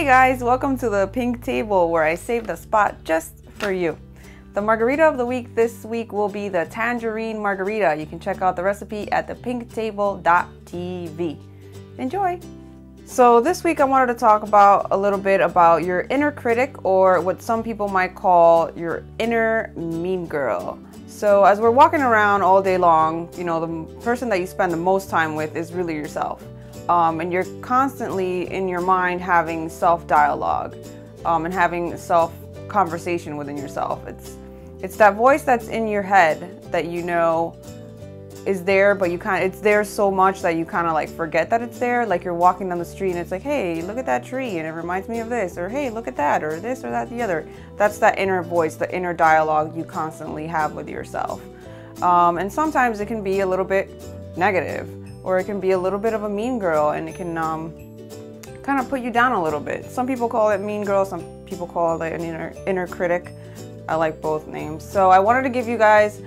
guys, welcome to the pink table where I saved a spot just for you. The margarita of the week this week will be the tangerine margarita. You can check out the recipe at thepinktable.tv. Enjoy! So this week I wanted to talk about a little bit about your inner critic, or what some people might call your inner mean girl. So as we're walking around all day long, you know, the person that you spend the most time with is really yourself. And you're constantly in your mind having self-dialogue and having self-conversation within yourself. It's that voice that's in your head that you know is there, but it's there so much that you kind of like forget that it's there. Like you're walking down the street and it's like, hey, look at that tree and it reminds me of this, or hey, look at that, or this or that, the other. That's that inner voice, the inner dialogue you constantly have with yourself. And sometimes it can be a little bit negative, or it can be a little bit of a mean girl, and it can kind of put you down a little bit. Some people call it mean girl, some people call it an inner critic. I like both names. So I wanted to give you guys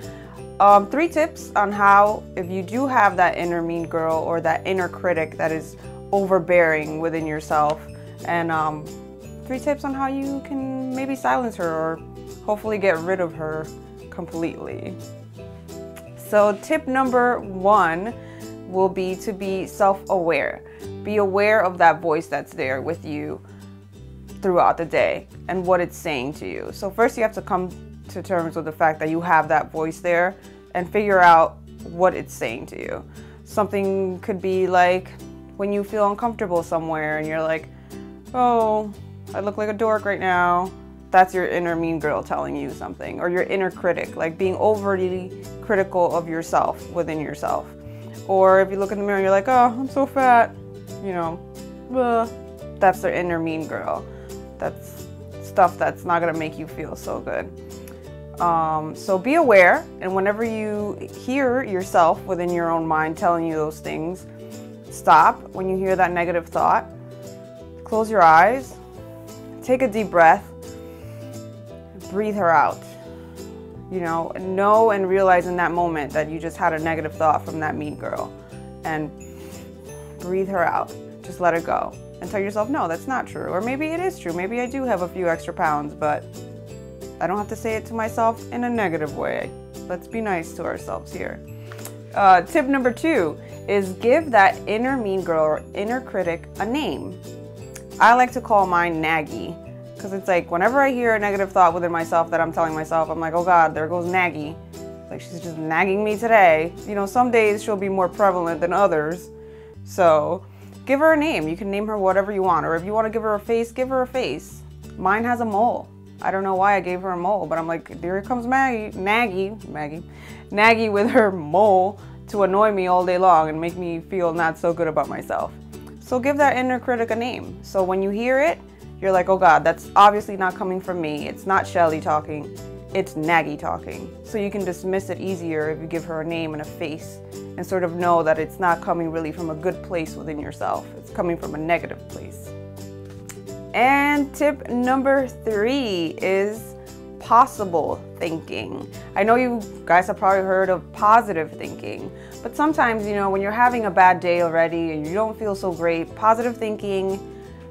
3 tips on how, if you do have that inner mean girl or that inner critic that is overbearing within yourself, and 3 tips on how you can maybe silence her or hopefully get rid of her completely. So tip number 1 will be to be self-aware. Be aware of that voice that's there with you throughout the day and what it's saying to you. So first you have to come to terms with the fact that you have that voice there and figure out what it's saying to you. Something could be like when you feel uncomfortable somewhere and you're like, oh, I look like a dork right now. That's your inner mean girl telling you something. Or your inner critic, like being overly critical of yourself within yourself. Or if you look in the mirror and you're like, oh, I'm so fat, you know, that's their inner mean girl. That's stuff that's not gonna make you feel so good. So be aware, and whenever you hear yourself within your own mind telling you those things, stop. When you hear that negative thought, close your eyes, take a deep breath, breathe her out. You know and realize in that moment that you just had a negative thought from that mean girl, and breathe her out. Just let it go and tell yourself, no, that's not true. Or maybe it is true. Maybe I do have a few extra pounds, but I don't have to say it to myself in a negative way. Let's be nice to ourselves here. Tip number 2 is give that inner mean girl or inner critic a name. I like to call mine Naggy. Because it's like whenever I hear a negative thought within myself that I'm telling myself, I'm like, oh God, there goes Naggy. Like she's just nagging me today. You know, some days she'll be more prevalent than others. So give her a name. You can name her whatever you want. Or if you want to give her a face, give her a face. Mine has a mole. I don't know why I gave her a mole, but I'm like, here comes Naggy with her mole to annoy me all day long and make me feel not so good about myself. So give that inner critic a name. So when you hear it, you're like, oh God, that's obviously not coming from me. It's not Shelly talking, it's Naggy talking. So you can dismiss it easier if you give her a name and a face and sort of know that it's not coming really from a good place within yourself. It's coming from a negative place. And tip number 3 is possible thinking. I know you guys have probably heard of positive thinking, but sometimes, you know, when you're having a bad day already and you don't feel so great, positive thinking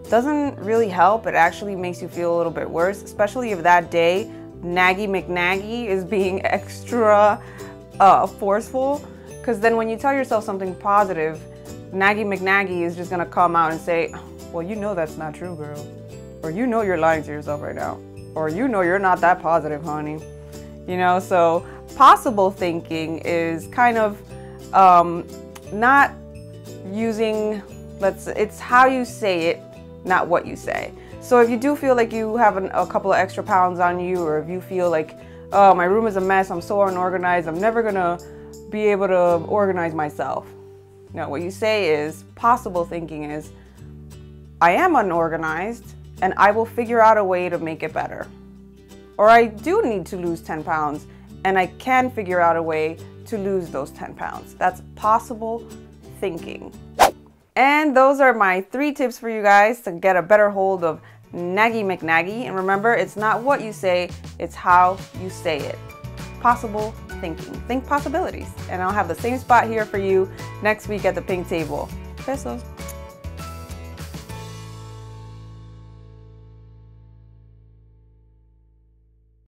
doesn't really help. It actually makes you feel a little bit worse, especially if that day Naggy McNaggy is being extra forceful. Because then when you tell yourself something positive, Naggy McNaggy is just gonna come out and say, well, you know that's not true, girl. Or you know you're lying to yourself right now. Or you know you're not that positive, honey. You know, so possible thinking is kind of not using, it's how you say it, not what you say. So if you do feel like you have a couple of extra pounds on you, or if you feel like, oh, my room is a mess, I'm so unorganized, I'm never gonna be able to organize myself. No, what you say is, possible thinking is, I am unorganized and I will figure out a way to make it better. Or I do need to lose 10 pounds and I can figure out a way to lose those 10 pounds. That's possible thinking. And those are my 3 tips for you guys to get a better hold of Naggy McNaggy. And remember, it's not what you say, it's how you say it. Possible thinking. Think possibilities. And I'll have the same spot here for you next week at the pink table. Besos.